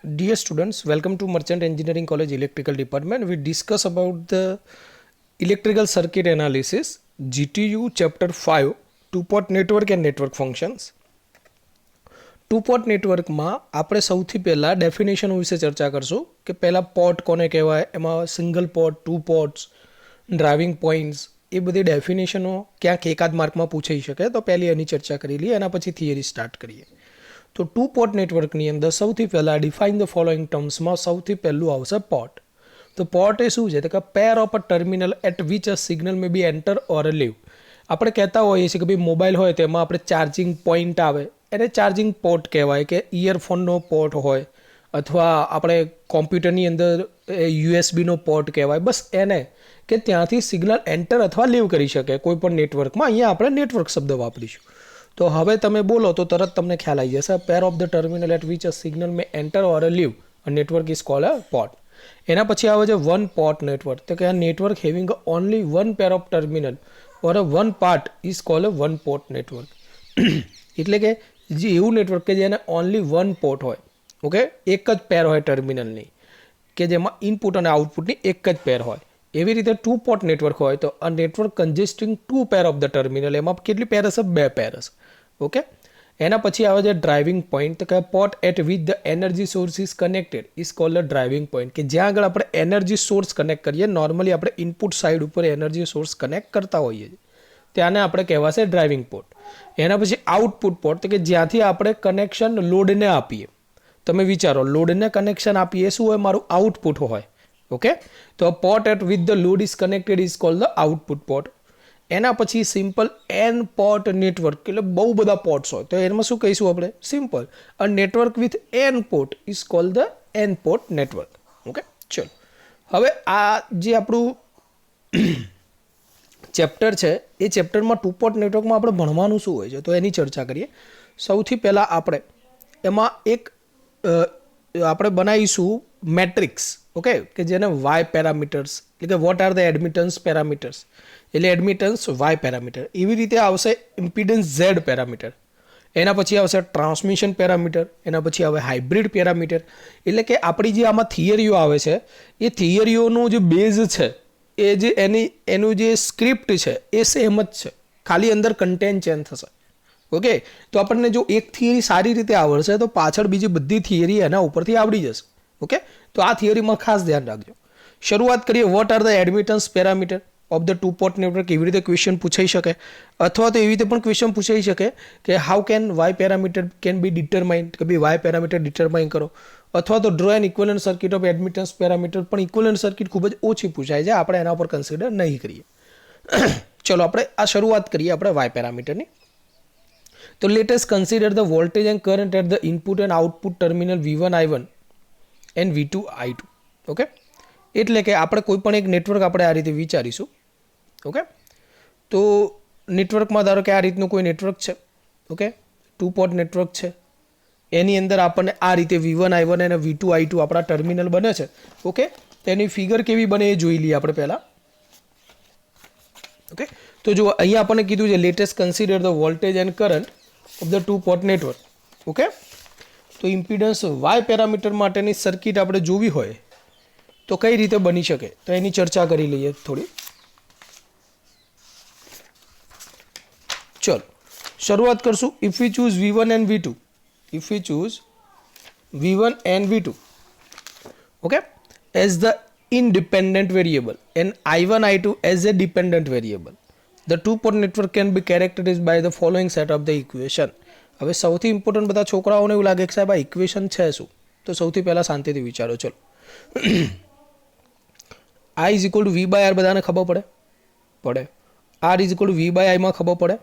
Dear students, welcome to Merchant Engineering College Electrical Department. We discuss about the electrical circuit analysis, GTU chapter 5, two-port network and network functions. Two port નેટવર્કમાં આપણે સૌથી પહેલાં definition વિશે ચર્ચા કરશું કે પહેલાં પોર્ટ કોને કહેવાય, એમાં single port, two ports, driving points, એ બધી ડેફિનેશનો ક્યાંક એકાદ માર્કમાં પૂછાઈ શકે, તો પહેલી એની ચર્ચા કરી લઈએ, એના પછી થિયરી સ્ટાર્ટ કરીએ. તો ટુ-પોર્ટ નેટવર્કની અંદર સૌથી પહેલાં ડિફાઇન ધ ફોલોઈંગ ટર્મ્સમાં સૌથી પહેલું આવશે પોર્ટ. તો પોર્ટ એ શું છે? તો કે pair of a terminal at which a signal may be enter or leave. આપણે કહેતા હોઈએ છીએ કે ભાઈ મોબાઈલ હોય તેમાં આપણે ચાર્જિંગ પોઈન્ટ આવે, એને ચાર્જિંગ પોર્ટ કહેવાય, કે ઇયરફોનનો પોર્ટ હોય, અથવા આપણે કોમ્પ્યુટરની અંદર યુએસબીનો પોર્ટ કહેવાય. બસ એને કે ત્યાંથી સિગ્નલ એન્ટર અથવા લીવ કરી શકે કોઈ પણ નેટવર્કમાં. અહીંયા આપણે નેટવર્ક શબ્દ વાપરીશું. તો હવે તમે બોલો તો તરત તમને ખ્યાલ આવી જશે. Pair of the terminal at which a signal may enter or leave a network is called a port. એના પછી આવે છે વન પોર્ટ નેટવર્ક. તો કે આ network having only one pair of terminal or a one part is called a one port network. એટલે કે જે એવું નેટવર્ક કે જેને ઓનલી વન પોર્ટ હોય, ઓકે, એક જ પેર હોય ટર્મિનલની, કે જેમાં ઇનપુટ અને આઉટપુટની એક જ પેર હોય. એવી રીતે ટુ પોર્ટ નેટવર્ક હોય તો આ network consisting two pair of the terminal, એમાં કેટલી પેર હશે? બે પેર હશે. ઓકે. એના પછી આવે છે ડ્રાઇવિંગ પોઈન્ટ. તો કે port at which the energy source is connected is called a driving point, કે જ્યાં આગળ આપણે એનર્જી સોર્સ કનેક્ટ કરીએ, નોર્મલી આપણે ઇનપુટ સાઇડ ઉપર એનર્જી સોર્સ કનેક્ટ કરતા હોઈએ છીએ, ત્યાંને આપણે કહેવાશે ડ્રાઇવિંગ પોર્ટ. એના પછી આઉટપુટ પોર્ટ, તો કે જ્યાંથી આપણે કનેક્શન લોડને આપીએ. તમે વિચારો, લોડને કનેક્શન આપીએ શું હોય? મારું આઉટપુટ હોય. ઓકે. તો port at with the load is connected is called the output port. એના પછી સિમ્પલ એન પોર્ટ નેટવર્ક, એટલે બહુ બધા પોર્ટ્સ હોય, તો એમાં શું કહીશું આપણે? Simple a network with N port is called the N port network. Okay, ચલો. હવે આ જે આપણું ચેપ્ટર છે, એ ચેપ્ટરમાં ટુ-પોર્ટ નેટવર્કમાં આપણે ભણવાનું શું હોય છે, તો એની ચર્ચા કરીએ. સૌથી પહેલાં આપણે એમાં એક આપણે બનાવીશું મેટ્રિક્સ, ઓકે, કે જેને વાય પેરામીટર્સ, એટલે કે what are the admittance parameters, એટલે એડમિટન્સ વાય પેરામીટર. એવી રીતે આવશે ઇમ્પિડન્સ ઝેડ પેરામીટર. એના પછી આવશે ટ્રાન્સમિશન પેરામીટર. એના પછી આવે હાઇબ્રિડ પેરામીટર. એટલે કે આપણી જે આમાં થિયરીઓ આવે છે, એ થિયરીઓનું જે બેઝ છે, એ જે એનું જે સ્ક્રિપ્ટ છે એ સેમ જ છે, ખાલી અંદર કન્ટેન્ટ ચેન્જ થશે. ઓકે. તો આપણને જો એક થિયરી સારી રીતે આવડશે તો પાછળ બીજી બધી થિયરી એના ઉપરથી આવડી જશે. ઓકે. તો આ થિયરીમાં ખાસ ધ્યાન રાખજો. શરૂઆત કરીએ. What are the admittance parameter of the two-port network. એવી રીતે ક્વેશ્ચન પૂછાઈ શકે, અથવા તો એવી રીતે પણ ક્વેશ્ચન પૂછાઈ શકે કે how can Y parameter can be determined, કે ભાઈ વાય પેરામીટર ડિટરમાઇન કરો. અથવા તો draw an equivalent circuit of admittance parameter. પણ ઇક્વલન્ટ સર્કિટ ખૂબ જ ઓછી પૂછાય છે, આપણે એના પર કન્સિડર નહીં કરીએ. ચલો આપણે આ શરૂઆત કરીએ આપણે વાય પેરામીટરની. તો let us consider the voltage and current at the input and output terminal V1 I1 and V2 I2. Okay. એટલે કે આપણે કોઈ પણ એક નેટવર્ક આપણે આ રીતે વિચારીશું. ઓકે. તો નેટવર્કમાં ધારો કે આ રીતનું કોઈ નેટવર્ક છે. ઓકે. ટુ-પોર્ટ નેટવર્ક છે. એની અંદર આપણને આ રીતે V1 I1 અને V2 I2 આપણા ટર્મિનલ બને છે. ઓકે. તેની ફિગર કેવી બને એ જોઈ લઈએ આપણે પહેલાં. ઓકે. તો જો અહીંયા આપણને કીધું છે latest consider the voltage and current of the two-port network. Okay. તો ઇમ્પિડન્સ વાય પેરામીટર માટેની સર્કિટ આપણે જોવી હોય તો કઈ રીતે બની શકે, તો એની ચર્ચા કરી લઈએ થોડી. ચલો શરૂઆત કરશું. If V choose V1 and V2, if V choose V1 and V2, okay, as the independent variable and I1 I2 as a dependent variable, the two-port network can be characterized by the following set of the equation. હવે સૌથી important બધા છોકરાઓને એવું લાગે કે સાહેબ આ equation છે શું, તો સૌથી પહેલાં શાંતિથી વિચારો. ચલો, I is equal to V by R બધાને ખબર પડે. R is equal to V by આઈમાં ખબર પડે.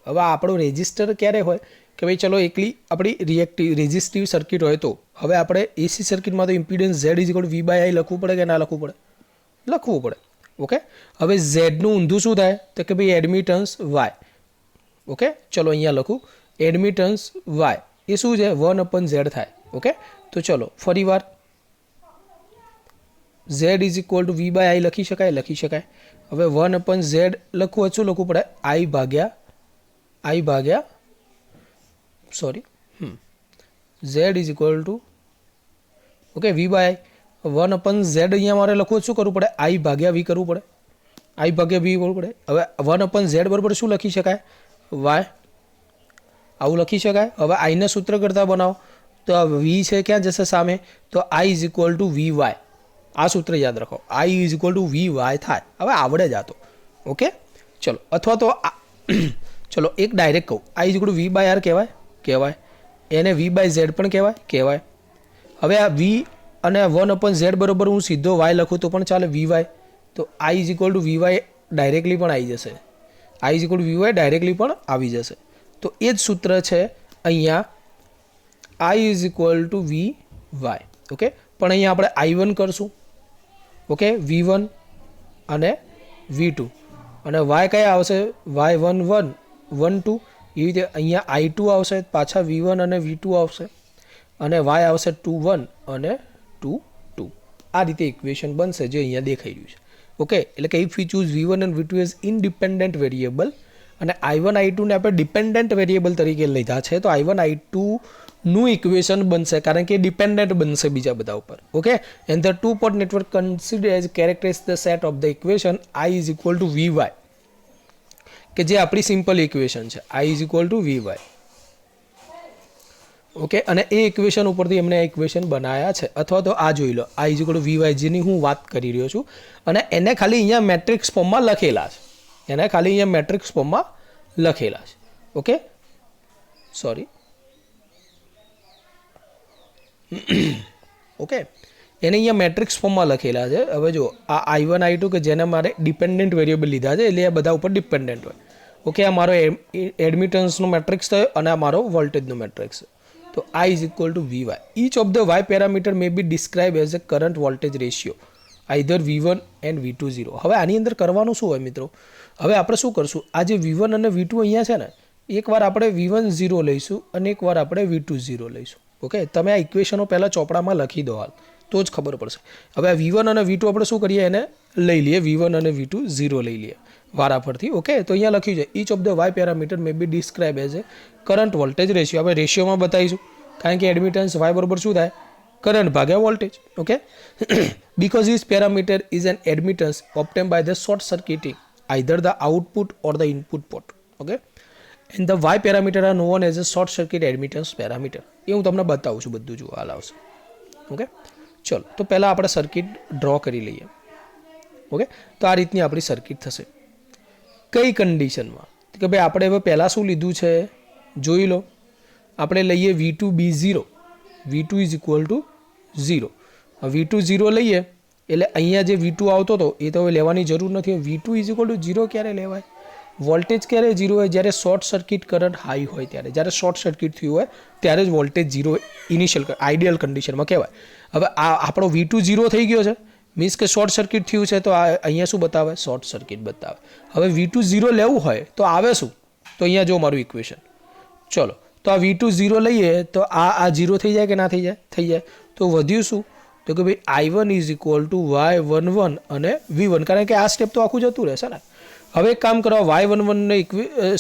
હવે આપણો રેજિસ્ટર ક્યારે હોય કે ભાઈ ચલો એકલી આપણી રેઝિસ્ટિવ સર્કિટ હોય, તો હવે આપણે એસી સર્કિટમાં તો impedance Z is equal to V by I લખવું પડે કે ના લખવું પડે? ઓકે. હવે ઝેડનું ઊંધું શું થાય, તો કે ભાઈ એડમિટન્સ વાય. ઓકે. ચલો અહીંયા લખું એડમિટન્સ વાય એ શું છે? 1/Z થાય. ઓકે. તો ચલો ફરી વાર Z is equal to V by I લખી શકાય. હવે 1/Z લખવું શું લખવું પડે? Z is equal to okay V by one upon Z અહીંયા મારે લખવું શું કરવું પડે આઈ ભાગ્યા વી કરવું પડે આઈ ભાગ્યા વી કરવું પડે હવે વન અપન ઝેડ બરાબર શું લખી શકાય વાય આવું લખી શકાય હવે આઈને સૂત્ર કરતા બનાવો તો આ વી છે ક્યાં જશે સામે તો I is equal to V Y આ સૂત્ર યાદ રાખો I is equal to V Y થાય હવે આવડે જ આ તો ઓકે ચલો અથવા તો ચલો એક ડાયરેક્ટ કહું I is equal to V by R કહેવાય એને વી બાય ઝેડ પણ કહેવાય હવે આ વી અને વન અપન ઝેડ બરોબર હું સીધો વાય લખું તો પણ ચાલે વી વાય તો I is equal to V Y directly પણ આવી જશે I is equal to V Y directly પણ આવી જશે તો એ જ સૂત્ર છે અહીંયા I is equal to V Y okay પણ અહીંયા આપણે I1 કરશું ઓકે V1 અને V2 અને વાય કયા આવશે Y11 12 એવી રીતે અહીંયા I2 આવશે પાછા V1 અને V2 આવશે અને વાય આવશે 21 અને 22 આ રીતે ઇક્વેશન બનશે જે અહીંયા દેખાઈ રહ્યું છે ઓકે એટલે કે if V choose V1 and V2 as independent variable અને I1 I2 ને આપણે ડિપેન્ડન્ટ વેરિયેબલ તરીકે લીધા છે તો I1 I2 નું ઇક્વેશન બનશે કારણ કે ડિપેન્ડન્ટ બનશે બીજા બધા ઉપર okay and the two port network consider as characterize the set of the equation I is equal to V Y કે જે આપણી સિમ્પલ ઇક્વેશન છે I is equal to V Y okay અને એ ઇક્વેશન ઉપરથી એમને આ ઇક્વેશન બનાવ્યા છે અથવા તો આ જોઈ લો I is equal to V Y જેની હું વાત કરી રહ્યો છું અને એને ખાલી અહીંયા મેટ્રિક્સ ફોર્મમાં લખેલા છે ઓકે સોરી ઓકે એને અહીંયા મેટ્રિક્સ ફોર્મમાં લખેલા છે હવે જો આ I1 I2 કે જેને મારે ડિપેન્ડન્ટ વેરિયેબલ લીધા છે એટલે આ બધા ઉપર ડિપેન્ડન્ટ હોય ઓકે આ મારો એડમિટન્સનો મેટ્રિક્સ થયો અને આ મારો વોલ્ટેજનો મેટ્રિક્સ તો I is equal to V Y each of the Y parameter may be describe as a current voltage ratio either V1 and V2 0 હવે આની અંદર કરવાનું શું હોય મિત્રો હવે આપણે શું કરશું આ જે V1 અને V2 અહીંયા છે ને એકવાર આપણે V1 0 લઈશું અને એકવાર આપણે V2 0 લઈશું ઓકે તમે આ ઇક્વેશનો પહેલાં ચોપડામાં લખી દો હાલ તો જ ખબર પડશે હવે આ V1 અને V2 આપણે શું કરીએ એને લઈ લઈએ V1 અને V2 0 લઈ લઈએ વારાફરથી ઓકે તો અહીંયા લખ્યું છે each of the Y parameter may be describe as a current voltage ratio આપણે રેશિયોમાં બતાવીશું કારણ કે એડમિટન્સ વાય બરોબર શું થાય કરંટ ભાગ્યા voltage okay because this parameter is an admittance obtained by the short circuiting either the output or the input port okay and the y parameter are known as a short circuit admittance parameter એ હું તમને બતાવું છું બધું જો હાલ આવશે okay ચલો તો પહેલાં આપણે સર્કિટ ડ્રો કરી લઈએ ઓકે તો આ રીતની આપણી સર્કિટ થશે કઈ કન્ડિશનમાં કે ભાઈ આપણે હવે પહેલાં શું લીધું છે જોઈ લો આપણે લઈએ V2 B0 V2 is equal two 0 V2 0 લઈએ એટલે અહીંયા જે V2 આવતો હતો એ તો હવે લેવાની જરૂર નથી V2 ઇઝ ઇક્વલ ટુ 0 ક્યારે લેવાય વોલ્ટેજ ક્યારે 0 હોય જ્યારે શોર્ટ સર્કિટ કરંટ હાઈ હોય ત્યારે જ્યારે શોર્ટ સર્કિટ થયું હોય ત્યારે જ વોલ્ટેજ 0 ઇનિશિયલ આઈડિયલ કન્ડિશનમાં કહેવાય હવે આ આપણો V2 0 થઈ ગયો છે મીન્સ કે શોર્ટ સર્કિટ થયું છે તો અહીંયા શું બતાવે શોર્ટ સર્કિટ બતાવે હવે V2 0 લેવું હોય તો આવે શું તો અહીંયા જો મારું ઇક્વેશન ચલો તો આ V2 0 લઈએ તો આ 0 થઈ જાય કે ના થઈ જાય તો વધ્યું શું તો કે ભાઈ I1 is equal two Y11 અને V1 કારણ કે આ સ્ટેપ તો આખું જતું રહેશે ને હવે એક કામ કરો Y11 ને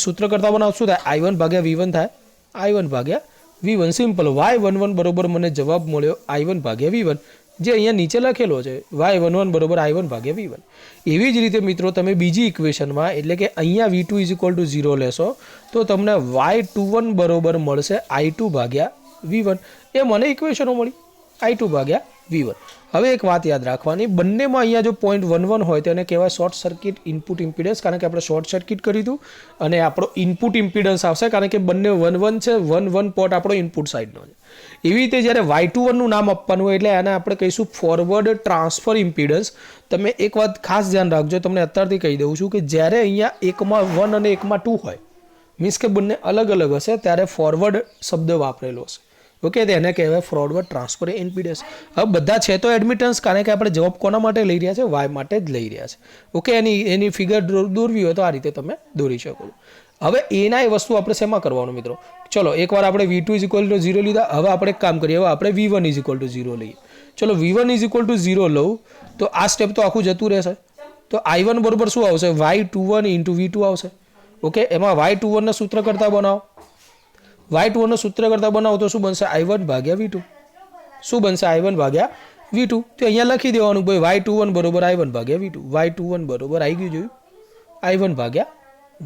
સૂત્ર કરતા બનાવ શું થાય I1 ભાગ્યા V1 થાય I1 ભાગ્યા V1 સિમ્પલ Y11 બરોબર મને જવાબ મળ્યો I1 ભાગ્યા V1 જે અહીંયા નીચે લખેલો છે Y11 બરોબર I1 ભાગ્યા V1 એવી જ રીતે મિત્રો તમે બીજી ઇક્વેશનમાં એટલે કે અહીંયા V2 ઇઝ ઇક્વલ ટુ 0 લેશો તો તમને Y21 બરોબર મળશે I2 ભાગ્યા V1 એ મને ઇક્વેશનો મળી I2 ભાગ્યા V1 હવે એક વાત યાદ રાખવાની બંનેમાં અહીંયા જો 0.11 હોય તો એને કહેવાય શોર્ટ સર્કિટ ઇનપુટ ઇમ્પિડન્સ કારણ કે આપણે શોર્ટ સર્કિટ કરી હતું અને આપણો ઇનપુટ ઇમ્પિડન્સ આવશે કારણ કે બંને 1 છે 1 પોર્ટ આપણો ઇનપુટ સાઇડનો છે એવી રીતે જ્યારે Y21 નું નામ આપવાનું હોય એટલે આને આપણે કહીશું ફોરવર્ડ ટ્રાન્સફર ઇમ્પિડન્સ તમે એક વાત ખાસ ધ્યાન રાખજો તમને અત્યારથી કહી દઉં છું કે જ્યારે અહીંયા એકમાં 1 અને એકમાં 2 હોય મીન્સ કે બંને અલગ અલગ હશે ત્યારે ફોરવર્ડ શબ્દ વાપરેલો હશે ઓકે તો એને કહેવાય ફોરવર્ડ ટ્રાન્સફર ઇમ્પિડન્સ હવે બધા છે તો એડમિટન્સ કારણ કે આપણે જવાબ કોના માટે લઈ રહ્યા છે વાય માટે જ લઈ રહ્યા છે ઓકે એની ફિગર દોરવી હોય તો આ રીતે તમે દોરી શકો હવે એના એ વસ્તુ આપણે શેમાં કરવાનું મિત્રો ચલો એકવાર આપણે V2 ઇઝ ઇક્વલ ટુ 0 લીધા હવે આપણે એક કામ કરીએ હવે આપણે V1 ઇઝ ઇક્વલ ટુ 0 લઈએ ચલો V1 ઇઝ ઇક્વલ ટુ 0 લઉં તો આ સ્ટેપ તો આખું જતું રહેશે તો I1 બરોબર શું આવશે Y21 ઇન્ટુ V2 આવશે ઓકે એમાં Y21 ના સૂત્ર કરતા બનાવો તો શું બનશે I1 ભાગ્યા V2 શું બનશે I1 ભાગ્યા V2. તો અહીંયા લખી દેવાનું ભાઈ Y21 બરોબર I1 ભાગ્યા V2. Y21 બરોબર આવી ગયું જોયું I1 ભાગ્યા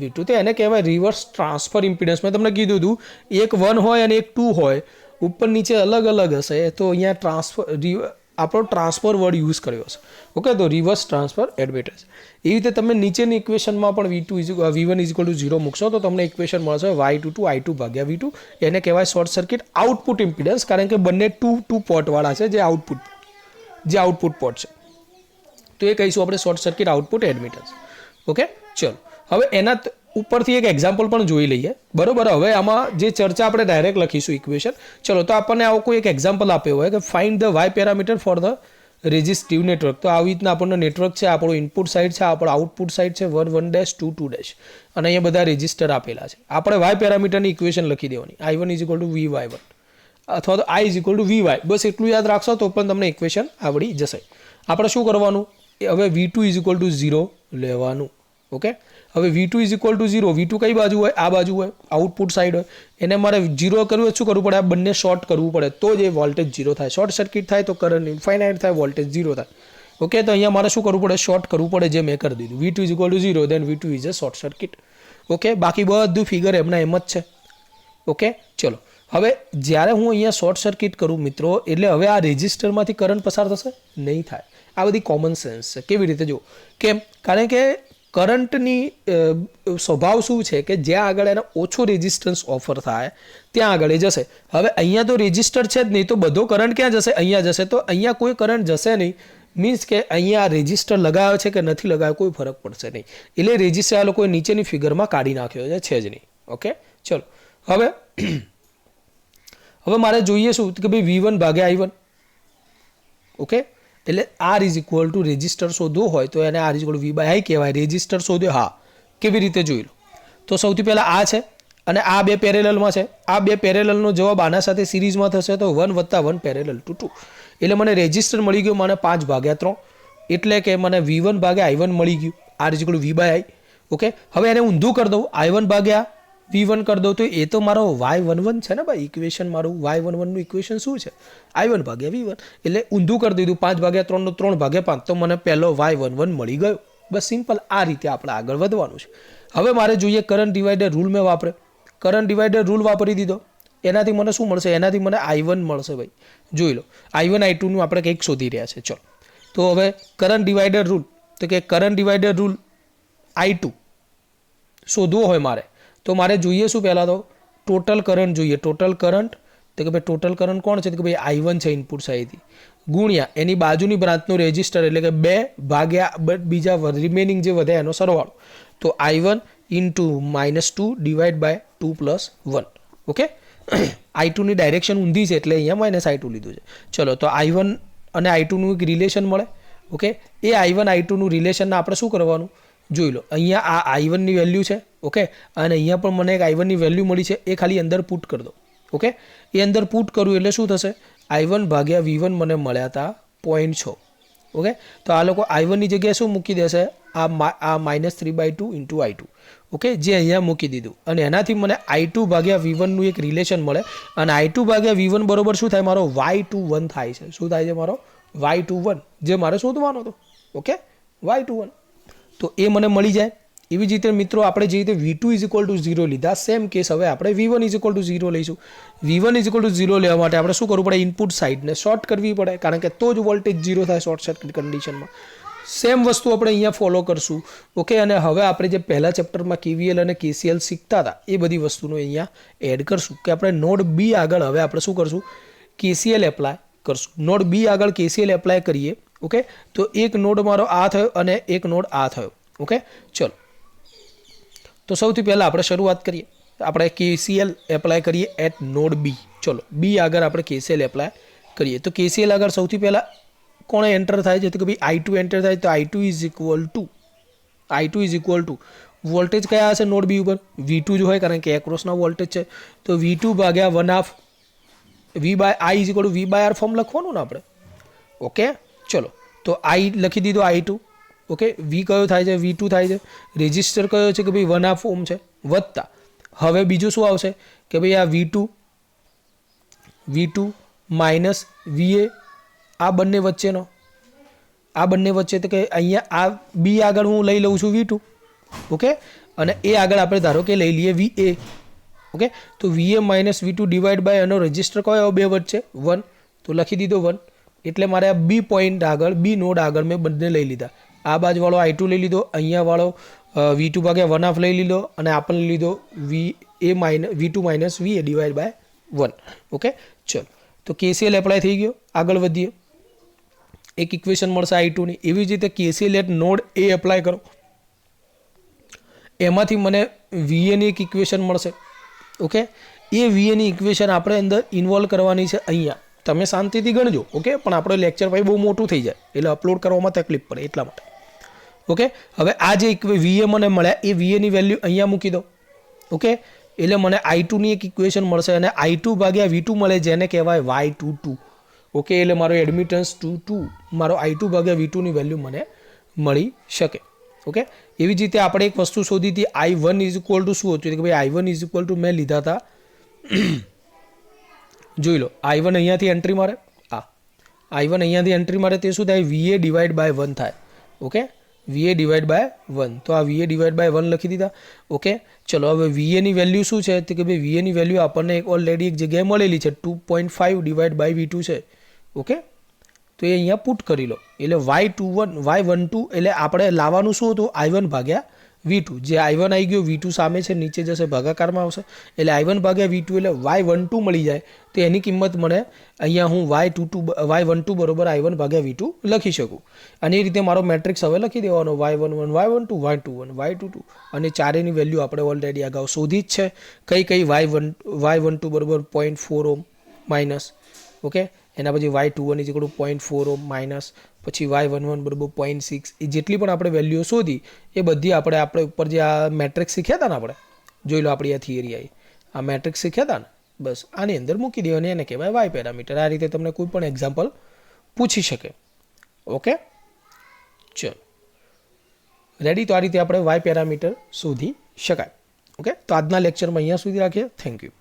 V2. તો એને કહેવાય રિવર્સ ટ્રાન્સફર ઇમ્પિડન્સ. મેં તમને કીધું હતું એક 1 હોય અને એક 2 હોય, ઉપર નીચે અલગ અલગ હશે, તો અહીંયા આપણો ટ્રાન્સફર વર્ડ યુઝ કર્યો હશે. ઓકે, તો રિવર્સ ટ્રાન્સફર એડમિટન્સ. એવી રીતે તમે નીચેની ઇક્વેશનમાં પણ V1 0 મૂકશો તો તમને ઇક્વેશન મળશે Y22 I2 ભાગ્યા V2. એને કહેવાય શોર્ટ સર્કિટ આઉટપુટ ઇમ્પિડન્સ, કારણ કે બંને ટુ પોર્ટવાળા છે જે આઉટપુટ પોર્ટ છે. તો એ કહીશું આપણે short circuit output admittance. Okay, ચલો હવે એના ઉપરથી એક એક્ઝામ્પલ પણ જોઈ લઈએ. બરોબર, હવે આમાં જે ચર્ચા આપણે ડાયરેક્ટ લખીશું ઇક્વેશન. ચલો, તો આપણને આવો કોઈ એક એક્ઝામ્પલ આપ્યો હોય કે find the Y parameter for the resistive network. તો આવી રીતના આપણને નેટવર્ક છે, આપણું ઇનપુટ સાઇડ છે, આપણો આઉટપુટ સાઇડ છે 1 1 -, 2 2 -, અને અહીંયા બધા રેઝિસ્ટર આપેલા છે. આપણે વાય પેરામીટરની ઇક્વેશન લખી દેવાની I1 Vy1 અથવા તો I Vy. બસ એટલું યાદ રાખશો તો પણ તમને ઇક્વેશન આવડી જશે. આપણે શું કરવાનું, હવે V2 0 લેવાનું. ઓકે, હવે V2 0. V2 કઈ બાજુ હોય, આ બાજુ હોય, આઉટપુટ સાઇડ હોય. એને મારે 0 કરવું હોય, શું કરવું પડે, આ બંને શોર્ટ કરવું પડે તો જ એ વોલ્ટેજ 0 થાય. શોર્ટ સર્કિટ થાય તો કરંટ ઇન્ફાઇનાઇટ થાય, વોલ્ટેજ 0 થાય. ઓકે, તો અહીંયા મારે શું કરવું પડે, શોર્ટ કરવું પડે, જે મેં કરી દીધું. V2 0, then V2 is a short circuit. Okay, બાકી બધું ફિગર એમના એમ જ છે. ઓકે, ચલો હવે જ્યારે હું અહીંયા શોર્ટ સર્કિટ કરું મિત્રો, એટલે હવે આ રેઝિસ્ટરમાંથી કરંટ પસાર થશે નહીં થાય. આ બધી કોમન સેન્સ છે. કેવી રીતે જો, કેમ, કારણ કે કરંટની સ્વભાવ શું છે કે જ્યાં આગળ એને ઓછો રેઝિસ્ટન્સ ઓફર થાય ત્યાં આગળ એ જશે. હવે અહીંયા તો રેઝિસ્ટર છે જ નહીં, તો બધો કરંટ ક્યાં જશે, અહીંયા જશે. તો અહીંયા કોઈ કરંટ જશે નહીં, મીન્સ કે અહીંયા રેઝિસ્ટર લગાવ્યો છે કે નથી લગાવ્યો કોઈ ફરક પડશે નહીં. એટલે રેઝિસ્ટર આ લોકોએ નીચેની ફિગરમાં કાઢી નાખ્યો છે જ નહીં. ઓકે, ચલો હવે મારે જોઈએ શું કે ભાઈ V1 ભાગ્યા I1. ઓકે, એટલે R is equal two resistor શોધવો હોય તો એને R is equal two V/I કહેવાય. રેઝિસ્ટર શોધ્યો, હા, કેવી રીતે જોઈ લો. તો સૌથી પહેલાં આ છે અને આ બે પેરેલલમાં છે. આ બે પેરેલલનો જવાબ આના સાથે સિરીઝમાં થશે તો 1 + 1 પેરેલલ ટુ 2. એટલે મને રેઝિસ્ટર મળી ગયું, મને 5 ભાગ્યા 3, એટલે કે મને V1 ભાગ્યા I1 મળી ગયું. R is equal two V/I. Okay, હવે એને ઊંધું કરી દઉં, I1 ભાગ્યા V1 કરી દઉં તો એ તો મારો Y11 છે ને ભાઈ. ઇક્વેશન મારું Y11 નું ઇક્વેશન શું છે, I1 ભાગ્યા V1. એટલે ઊંધું કરી દીધું, 5 ભાગ્યા 3 નો 3 ભાગ્યા 5, તો મને પહેલો Y11 મળી ગયો. બસ સિમ્પલ આ રીતે આપણે આગળ વધવાનું છે. હવે મારે જોઈએ કરંટ ડિવાઈડર રૂલ મેં વાપરે. કરંટ ડિવાઈડર રૂલ વાપરી દીધો, એનાથી મને શું મળશે, એનાથી મને I1 મળશે ભાઈ. જોઈ લો, I1 I2 નું આપણે કંઈક શોધી રહ્યા છે. ચલો, તો હવે કરંટ ડિવાઈડર રૂલ, તો કે કરંટ ડિવાઈડર રૂલ I2 શોધવો હોય મારે તો મારે જોઈએ શું, પહેલાં તો ટોટલ કરંટ જોઈએ. ટોટલ કરંટ, તો કે ભાઈ ટોટલ કરંટ કોણ છે, તો કે ભાઈ I1 છે ઇનપુટ સાઈડથી, ગુણ્યા એની બાજુની બ્રાન્ચનું રેઝિસ્ટર, એટલે કે 2 ભાગ્યા બીજા રિમેનિંગ જે વધે એનો સરવાળો. તો I1 × -2 divide by 2 + 1. Okay, I2 ની ડાયરેક્શન ઊંધી છે એટલે અહીંયા -I2 લીધું છે. ચલો, તો I1 અને I2 નું એક રિલેશન મળે. ઓકે, એ I1 I2 નું રિલેશનને આપણે શું કરવાનું જોઈ લો. અહીંયા આ I1 ની વેલ્યુ છે. ઓકે, અને અહીંયા પણ મને એક I1 ની વેલ્યુ મળી છે, એ ખાલી અંદર પુટ કરી દો. ઓકે, એ અંદર પુટ કરું એટલે શું થશે, I1 ભાગ્યા V1 મને મળ્યા હતા 0.6. ઓકે, તો આ લોકો I1 ની જગ્યાએ શું મૂકી દેશે, આ -3/2 × I2. ઓકે, જે અહીંયા મૂકી દીધું, અને એનાથી મને I2 ભાગ્યા V1 નું એક રિલેશન મળે, અને I2 ભાગ્યા V1 બરોબર શું થાય, મારો Y21 થાય છે. શું થાય છે, મારો Y21, જે મારે શોધવાનો હતો. ઓકે, Y21, તો એ મને મળી જાય. એવી જ રીતે મિત્રો આપણે જે રીતે V2 = 0 લીધા, સેમ કેસ હવે આપણે V1 = 0 લઈશું. V1 = 0 લેવા માટે આપણે શું કરવું પડે, ઇનપુટ સાઇડને શોર્ટ કરવી પડે, કારણ કે તો જ વોલ્ટેજ 0 થાય શોર્ટ સર્કિટ કન્ડિશનમાં. સેમ વસ્તુ આપણે અહીંયા ફોલો કરશું. ઓકે, અને હવે આપણે જે પહેલા ચેપ્ટરમાં KVL અને KCL શીખતા હતા એ બધી વસ્તુનો અહીંયા એડ કરશું, કે આપણે નોડ B આગળ હવે આપણે શું કરશું, KCL એપ્લાય કરશું. નોડ B આગળ KCL એપ્લાય કરીએ. ઓકે, તો એક નોડ મારો આ થયો અને એક નોડ આ થયો. ઓકે, ચલો, તો સૌથી પહેલાં આપણે શરૂઆત કરીએ. આપણે KCL એપ્લાય કરીએ એટ નોડ B. ચલો, B આગળ આપણે KCL એપ્લાય કરીએ. તો KCL આગળ સૌથી પહેલાં કોણે એન્ટર થાય છે, તો કે ભાઈ I2 એન્ટર થાય. તો I2 is equal two voltage કયા હશે નોડ B ઉપર, V2 જ હોય, કારણ કે એક્રોસના વોલ્ટેજ છે. તો V2 ભાગ્યા 1/2 V/I is equal two V/R form લખવાનું ને આપણે. ઓકે, ચલો, તો I લખી દીધો I2. ઓકે, V કયો થાય છે, V2 થાય છે. રેઝિસ્ટર કયો છે કે ભાઈ 1/2 ઓહ્મ છે, વત્તા હવે બીજું શું આવશે કે ભાઈ આ V2 માઇનસ વીએ આ બંને વચ્ચેનો, આ બંને વચ્ચે તો કે અહીંયા આ બી આગળ હું લઈ લઉં છું V2, ઓકે, અને એ આગળ આપણે ધારો કે લઈ લઈએ VA, ઓકે. તો VA minus V2 divide by એનો રજિસ્ટર કયો બે વચ્ચે 1, તો લખી દીધો 1. એટલે મારે આ બી પોઈન્ટ આગળ, બી નોડ આગળ મેં બંને લઈ લીધા. આ બાજુવાળો I2 લઈ લીધો, અહીંયા વાળો V2 ભાગ્યા 1/2 લઈ લીધો, અને આપણે લઈ લીધો V2 minus VA divide by 1, okay. ચલો, તો KCL એપ્લાય થઈ ગયો. આગળ વધીએ. એક ઇક્વેશન મળશે I2 ની. એવી જ રીતે KCL at node A apply કરો, એમાંથી મને VA ની એક ઇક્વેશન મળશે, ઓકે. એ VA ની ઇક્વેશન આપણે અંદર ઇન્વોલ્વ કરવાની છે અહીંયા. તમે શાંતિથી ગણજો, ઓકે, પણ આપણો લેક્ચર ભાઈ બહુ મોટું થઈ જાય એટલે અપલોડ કરવામાં તકલીફ પડે એટલા માટે, ઓકે. હવે આ જે VA મને મળ્યા એ VA ની વેલ્યુ અહીંયા મૂકી દો, ઓકે. એટલે મને I2 ની એક ઇક્વેશન મળશે, અને I2 ભાગ્યા V2 મળે જેને કહેવાય Y22, ઓકે. એટલે મારો એડમિટન્સ 2 મારો I2 ભાગ્યા V2 ની વેલ્યુ મને મળી શકે, ઓકે. એવી જ રીતે આપણે એક વસ્તુ શોધી હતી, I1 ઇઝ ઇક્વલ ટુ શું હતું કે ભાઈ I1 ઇઝ ઇક્વલ ટુ મેં લીધા હતા, જોઈ લો, I1 અહીંયાથી એન્ટ્રી મારે, I1 અહીંયાથી એન્ટ્રી મારે તે શું થાય, VA ડિવાઈડ બાય 1 થાય, ઓકે. VA ડિવાઈડ બાય 1, તો આ VA ડિવાઈડ બાય 1 લખી દીધા, ઓકે. ચલો, હવે VA ની વેલ્યુ શું છે તો કે ભાઈ VA ની વેલ્યુ આપણને ઓલરેડી એક જગ્યાએ મળેલી છે, 2.5 ડિવાઈડ બાય V2 છે, ઓકે. તો એ અહીંયા પુટ કરી લો. એટલે Y12 એટલે આપણે લાવવાનું શું હતું, I1 ભાગ્યા V2. જે I1 આવી ગયો, V2 સામે છે, નીચે જશે, ભાગાકારમાં આવશે, એટલે I1 ભાગ્યા V2 એટલે Y12 મળી જાય. તો એની કિંમત મને અહીંયા હું Y12 બરોબર I1 ભાગ્યા V2 લખી શકું. અને એ રીતે મારો મેટ્રિક્સ હવે લખી દેવાનો, Y11 Y12 Y21 Y22, અને ચારેની વેલ્યુ આપણે ઓલરેડી અગાઉ શોધી જ છે. કઈ Y12 બરોબર 0.4 ઓમ માઇનસ, ઓકે. એના પછી Y21 is equal two 0.4 Om minus, પછી Y11 બરાબર 0.6. એ જેટલી પણ આપણે વેલ્યુઓ શોધી એ બધી આપણે ઉપર જે આ મેટ્રિક્સ શીખ્યા હતા ને, આપણે જોઈ લો, આપણી આ થિયરી આવી, આ મેટ્રિક્સ શીખ્યા હતા ને, બસ આની અંદર મૂકી દેવાની, એને કહેવાય વાય પેરામીટર. આ રીતે તમને કોઈ પણ એક્ઝામ્પલ પૂછી શકે, ઓકે. ચલો, રેડી. તો આ રીતે આપણે વાય પેરામીટર શોધી શકાય, ઓકે. તો આજના લેક્ચરમાં અહીંયા સુધી રાખીએ. Thank you.